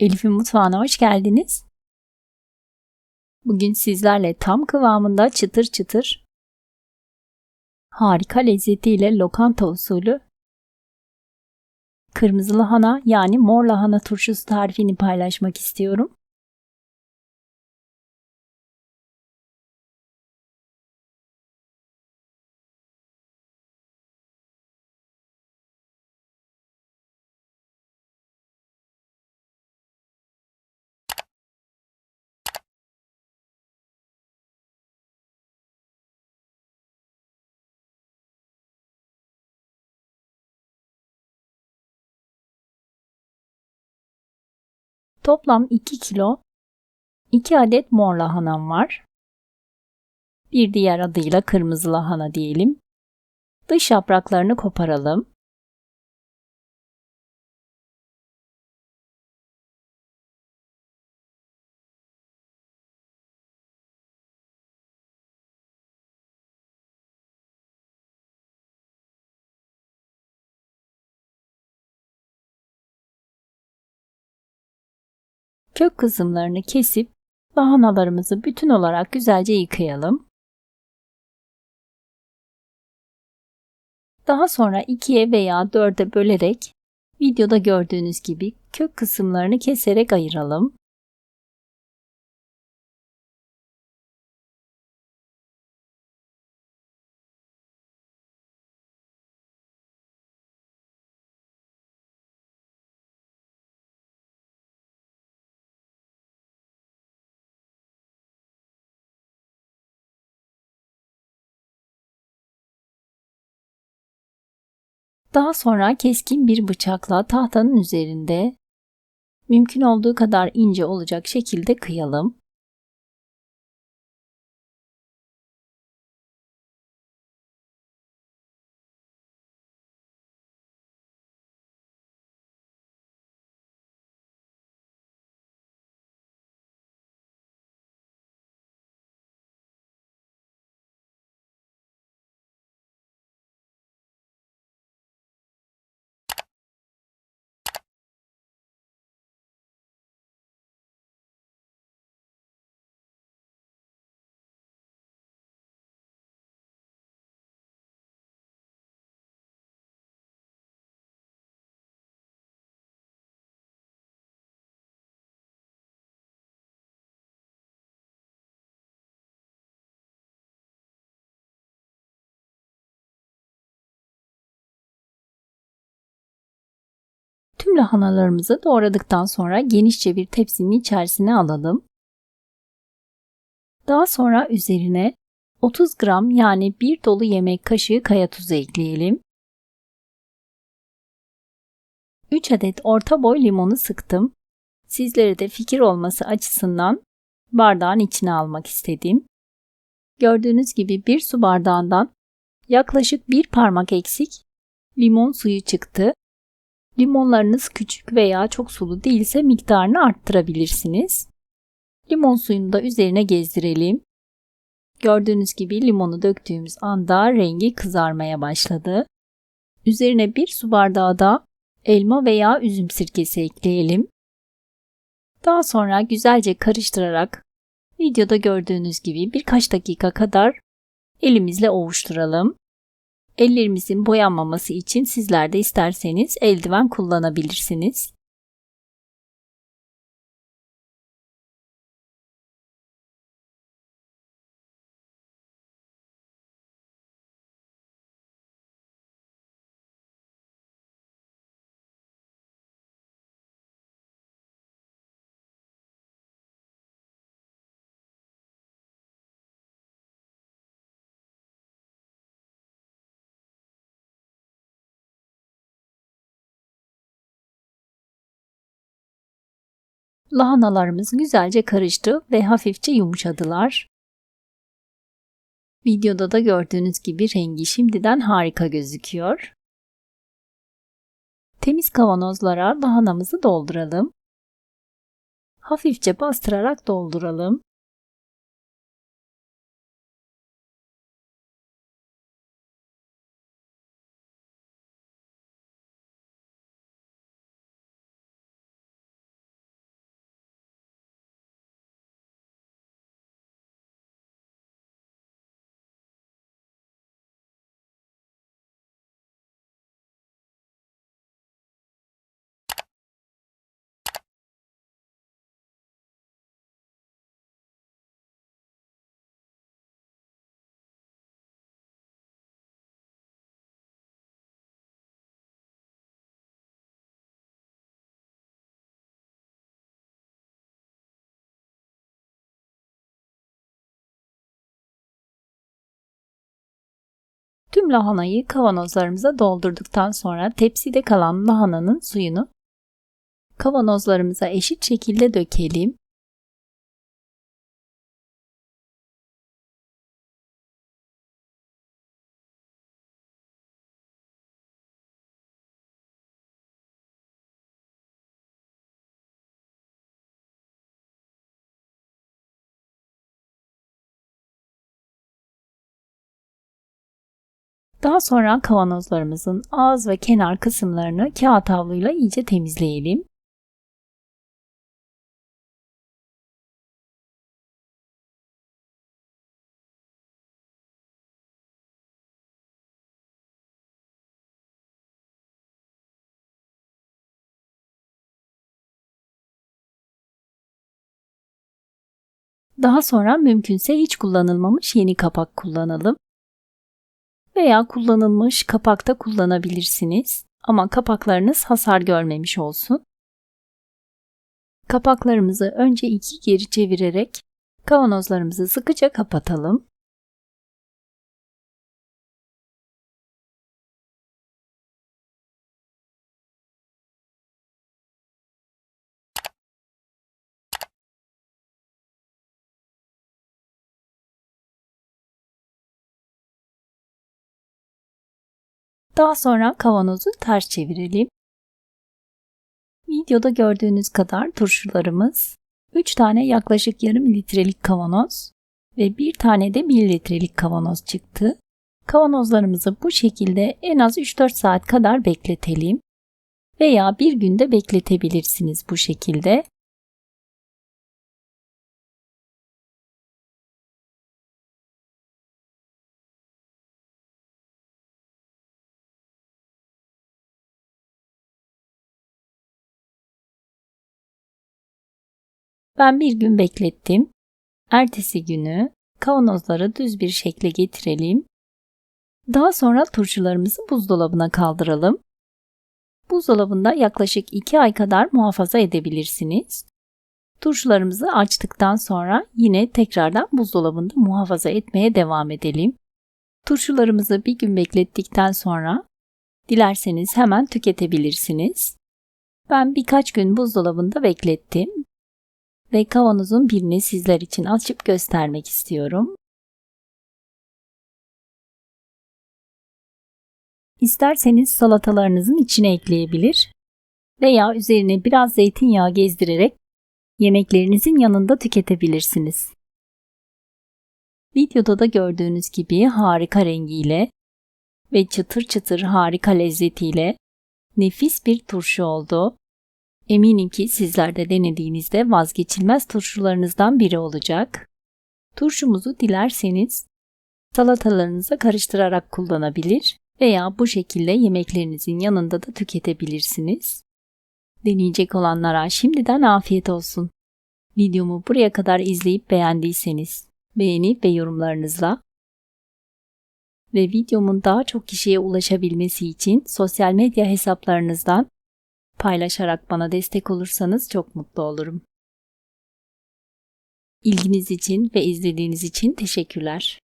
Elif'in mutfağına hoş geldiniz. Bugün sizlerle tam kıvamında çıtır çıtır, harika lezzetiyle lokanta usulü kırmızı lahana yani mor lahana turşusu tarifini paylaşmak istiyorum. Toplam 2 kilo 2 adet mor lahanam var. Bir diğer adıyla kırmızı lahana diyelim. Dış yapraklarını koparalım. Kök kısımlarını kesip lahanalarımızı bütün olarak güzelce yıkayalım. Daha sonra 2'ye veya 4'e bölerek videoda gördüğünüz gibi kök kısımlarını keserek ayıralım. Daha sonra keskin bir bıçakla tahtanın üzerinde mümkün olduğu kadar ince olacak şekilde kıyalım. Tüm lahanalarımızı doğradıktan sonra genişçe bir tepsinin içerisine alalım. Daha sonra üzerine 30 gram yani 1 dolu yemek kaşığı kaya tuzu ekleyelim. 3 adet orta boy limonu sıktım. Sizlere de fikir olması açısından bardağın içine almak istedim. Gördüğünüz gibi 1 su bardağından yaklaşık 1 parmak eksik limon suyu çıktı. Limonlarınız küçük veya çok sulu değilse miktarını arttırabilirsiniz. Limon suyunu da üzerine gezdirelim. Gördüğünüz gibi limonu döktüğümüz anda rengi kızarmaya başladı. Üzerine 1 su bardağı da elma veya üzüm sirkesi ekleyelim. Daha sonra güzelce karıştırarak videoda gördüğünüz gibi birkaç dakika kadar elimizle ovuşturalım. Ellerimizin boyanmaması için sizler de isterseniz eldiven kullanabilirsiniz. Lahanalarımız güzelce karıştı ve hafifçe yumuşadılar. Videoda da gördüğünüz gibi rengi şimdiden harika gözüküyor. Temiz kavanozlara lahanamızı dolduralım. Hafifçe bastırarak dolduralım. Tüm lahanayı kavanozlarımıza doldurduktan sonra tepside kalan lahananın suyunu kavanozlarımıza eşit şekilde dökelim. Daha sonra kavanozlarımızın ağız ve kenar kısımlarını kağıt havluyla iyice temizleyelim. Daha sonra mümkünse hiç kullanılmamış yeni kapak kullanalım. Veya kullanılmış kapak da kullanabilirsiniz. Ama kapaklarınız hasar görmemiş olsun. Kapaklarımızı önce iki geri çevirerek kavanozlarımızı sıkıca kapatalım. Daha sonra kavanozu ters çevirelim. Videoda gördüğünüz kadar turşularımız 3 tane yaklaşık yarım litrelik kavanoz ve 1 tane de 1 litrelik kavanoz çıktı. Kavanozlarımızı bu şekilde en az 3-4 saat kadar bekletelim. Veya bir günde bekletebilirsiniz bu şekilde. Ben bir gün beklettim. Ertesi günü kavanozları düz bir şekle getirelim. Daha sonra turşularımızı buzdolabına kaldıralım. Buzdolabında yaklaşık 2 ay kadar muhafaza edebilirsiniz. Turşularımızı açtıktan sonra yine tekrardan buzdolabında muhafaza etmeye devam edelim. Turşularımızı bir gün beklettikten sonra dilerseniz hemen tüketebilirsiniz. Ben birkaç gün buzdolabında beklettim ve kavanozun birini sizler için açıp göstermek istiyorum. İsterseniz salatalarınızın içine ekleyebilir veya üzerine biraz zeytinyağı gezdirerek yemeklerinizin yanında tüketebilirsiniz. Videoda da gördüğünüz gibi harika rengiyle ve çıtır çıtır harika lezzetiyle nefis bir turşu oldu. Eminim ki sizler de denediğinizde vazgeçilmez turşularınızdan biri olacak. Turşumuzu dilerseniz salatalarınıza karıştırarak kullanabilir veya bu şekilde yemeklerinizin yanında da tüketebilirsiniz. Deneyecek olanlara şimdiden afiyet olsun. Videomu buraya kadar izleyip beğendiyseniz beğeni ve yorumlarınızla ve videomun daha çok kişiye ulaşabilmesi için sosyal medya hesaplarınızdan paylaşarak bana destek olursanız çok mutlu olurum. İlginiz için ve izlediğiniz için teşekkürler.